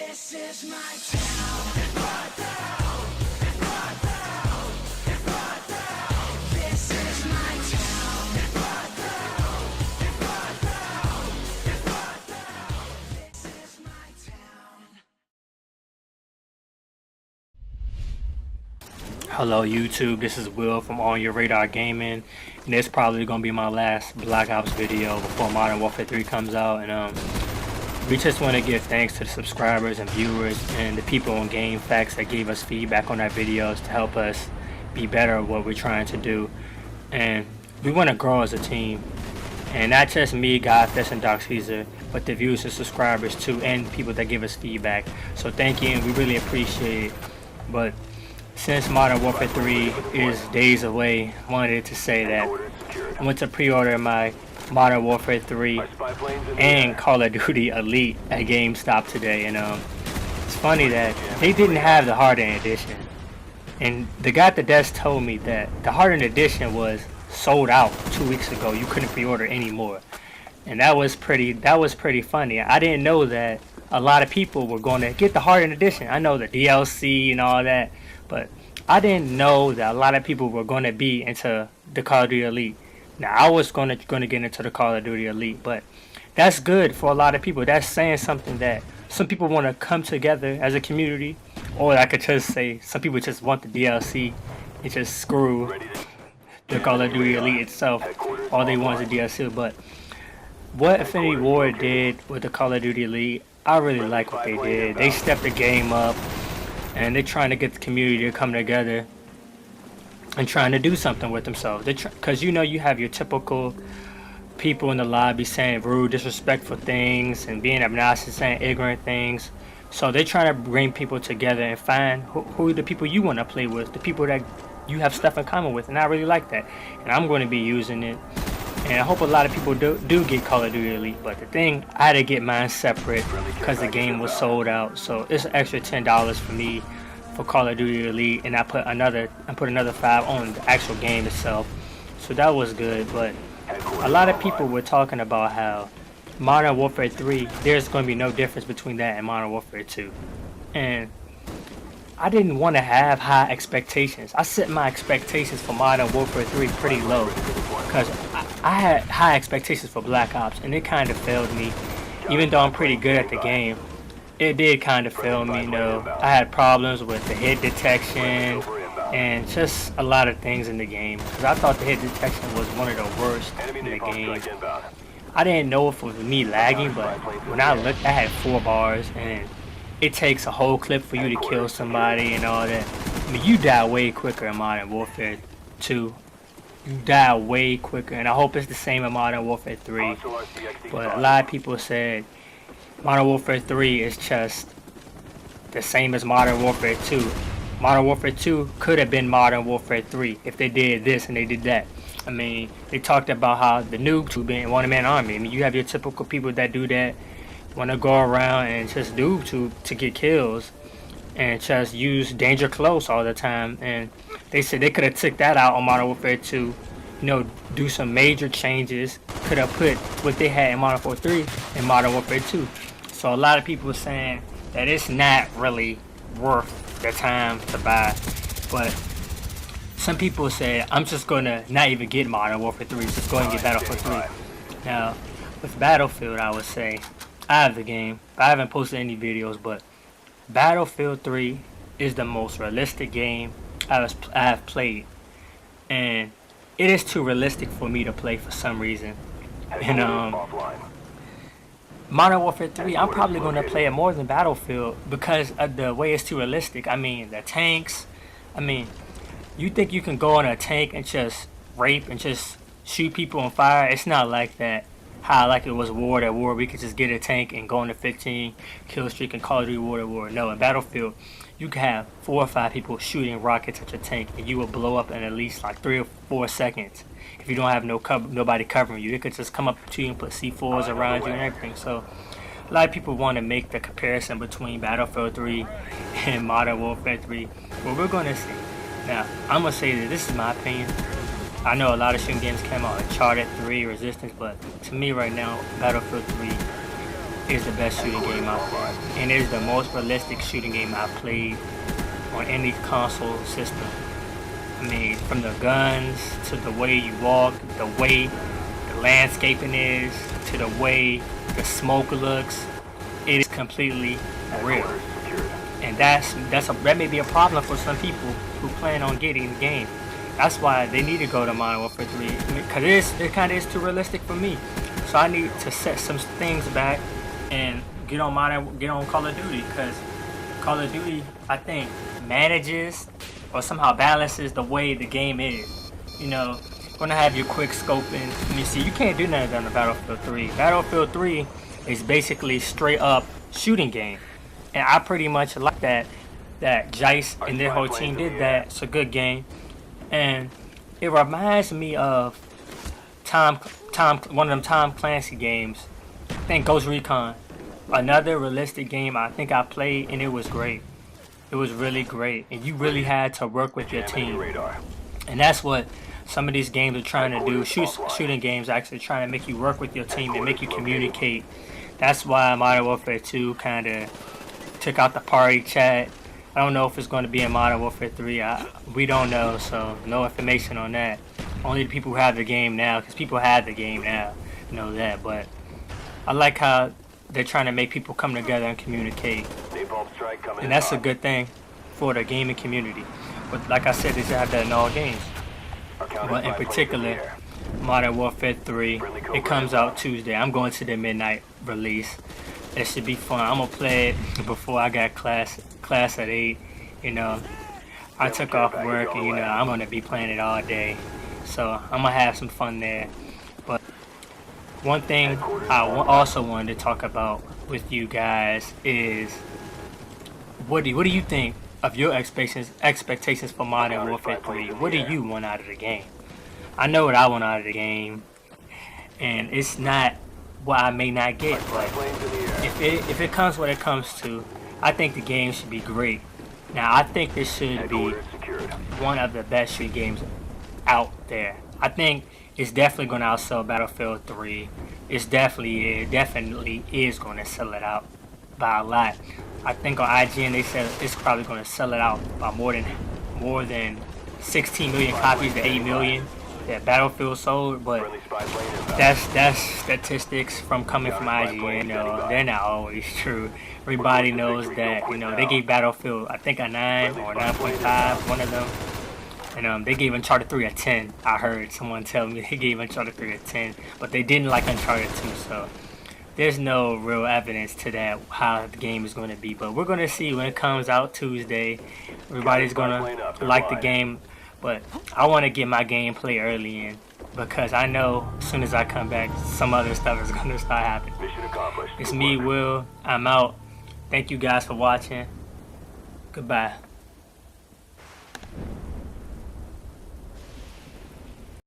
This is my town. This is my town. This is my town. Hello YouTube, this is Will from On Your Radar Gaming, and this probably gonna be my last Black Ops video before Modern Warfare 3 comes out. And we just want to give thanks to the subscribers and viewers and the people on Game Facts that gave us feedback on our videos to help us be better at what we're trying to do. And we want to grow as a team, and not just me, Godfest, and Doc Caesar, but the viewers and subscribers too, and people that give us feedback. So thank you, and we really appreciate it. But since Modern Warfare 3 is days away, I wanted to say that I went to pre-order my Modern Warfare 3 and Call of Duty Elite at GameStop today, and it's funny that they didn't have the Hardened Edition, and the guy at the desk told me that the Hardened Edition was sold out 2 weeks ago. You couldn't pre-order anymore, and that was pretty funny. I didn't know that a lot of people were going to get the Hardened Edition. I know the DLC and all that, but I didn't know that a lot of people were going to be into the Call of Duty Elite. Now, I was going to get into the Call of Duty Elite, but that's good for a lot of people. That's saying something that some people want to come together as a community, or I could just say some people just want the DLC and just screw the Call of Duty Elite itself. All they want is the DLC. But what Infinity Ward did with the Call of Duty Elite, I really like what they did. They stepped the game up, and they're trying to get the community to come together and trying to do something with themselves. Because you know, you have your typical people in the lobby saying rude, disrespectful things and being obnoxious, saying ignorant things. So they're trying to bring people together and find who are the people you want to play with, the people that you have stuff in common with, and I really like that. And I'm going to be using it, and I hope a lot of people do get Call of Duty Elite. But the thing, I had to get mine separate because the game was sold out, so it's an extra $10 for me for Call of Duty Elite, and I put another $5 on the actual game itself. So that was good. But a lot of people were talking about how Modern Warfare 3, there's going to be no difference between that and Modern Warfare 2, and I didn't want to have high expectations. I set my expectations for Modern Warfare 3 pretty low because I had high expectations for Black Ops, and it kind of failed me. Even though I'm pretty good at the game, it did kind of fail me. You know, I had problems with the hit detection and just a lot of things in the game, because I thought the hit detection was one of the worst in the game. I didn't know if it was me lagging, but when I looked, I had 4 bars, and it takes a whole clip for you to kill somebody and all that. I mean, you die way quicker in Modern Warfare 2. You die way quicker, and I hope it's the same in Modern Warfare 3. But a lot of people said Modern Warfare 3 is just the same as Modern Warfare 2. Modern Warfare 2 could have been Modern Warfare 3 if they did this and they did that. I mean, they talked about how the nukes would be in one-man army. I mean, you have your typical people that do that, want to go around and just do to get kills and just use danger close all the time. And they said they could have took that out on Modern Warfare 2, you know, do some major changes, could have put what they had in Modern Warfare 3 in Modern Warfare 2. So a lot of people were saying that it's not really worth the time to buy. But some people said, I'm just going to not even get Modern Warfare 3, just go and get Battlefield 3. Now, with Battlefield, I would say, I have the game. I haven't posted any videos, but Battlefield 3 is the most realistic game I have played. And it is too realistic for me to play for some reason. And Modern Warfare 3, I'm probably going to play it more than Battlefield because of the way it's too realistic. I mean, the tanks. I mean, you think you can go on a tank and just rape and just shoot people on fire? It's not like that. How like it was War at War, we could just get a tank and go on a 15 kill streak and Call of Duty War at War. No, in Battlefield, you can have 4 or 5 people shooting rockets at your tank, and you will blow up in at least like 3 or 4 seconds. If you don't have nobody covering you, they could just come up to you and put C4s around you and everything. So a lot of people want to make the comparison between Battlefield 3 and Modern Warfare 3. Well, we're going to see. Now, I'm going to say that this is my opinion. I know a lot of shooting games came out, Uncharted 3, Resistance, but to me right now, Battlefield 3 is the best shooting game I've played, and it is the most realistic shooting game I've played on any console system. I mean, from the guns to the way you walk, the way the landscaping is, to the way the smoke looks, it is completely real. And that may be a problem for some people who plan on getting the game. That's why they need to go to Modern Warfare 3, because it kind of is too realistic for me. So I need to set some things back and get on Call of Duty, because Call of Duty, I think, manages or somehow balances the way the game is. You know, gonna have your quick scoping. You see, you can't do nothing on the Battlefield 3. Battlefield 3 is basically straight up shooting game, and I pretty much like that Jice and their whole team did that. It's a good game, and it reminds me of one of them Tom Clancy games. I think Ghost Recon, another realistic game I think I played, and it was great. It was really great, and you really had to work with your team. And that's what some of these games are trying to do. Shooting games actually trying to make you work with your team and make you communicate. That's why Modern Warfare 2 kind of took out the party chat. I don't know if it's going to be in Modern Warfare 3. We don't know, so no information on that. Only the people who have the game now, because people have the game now, know that. But I like how they're trying to make people come together and communicate. And that's a good thing for the gaming community. But like I said, they should have that in all games. But in particular, Modern Warfare 3, it comes out Tuesday. I'm going to the midnight release. It should be fun. I'm going to play it before I got class at 8. You know, I took off work, and you know, I'm going to be playing it all day. So I'm going to have some fun there. But one thing I also wanted to talk about with you guys is, what do you think of your expectations for Modern Warfare 3? What do you want out of the game? I know what I want out of the game, and it's not what I may not get, but if it comes what it comes to, I think the game should be great. Now, I think this should be one of the best shooting games out there. I think it's definitely going to outsell Battlefield 3. It definitely is going to sell it out by a lot. I think on IGN they said it's probably going to sell it out by more than 16 million copies to 8 million that Battlefield sold. But that's statistics coming from IGN. You know, they're not always true. Everybody knows that. You know, they gave Battlefield, I think, a 9 or 9.5, one of them. And they gave Uncharted 3 a 10. I heard someone tell me they gave Uncharted 3 a 10, but they didn't like Uncharted 2. So there's no real evidence to that, how the game is going to be. But we're going to see when it comes out Tuesday. Everybody's going to like the game. But I want to get my gameplay early in, because I know as soon as I come back, some other stuff is going to start happening. It's me, Will. I'm out. Thank you guys for watching. Goodbye.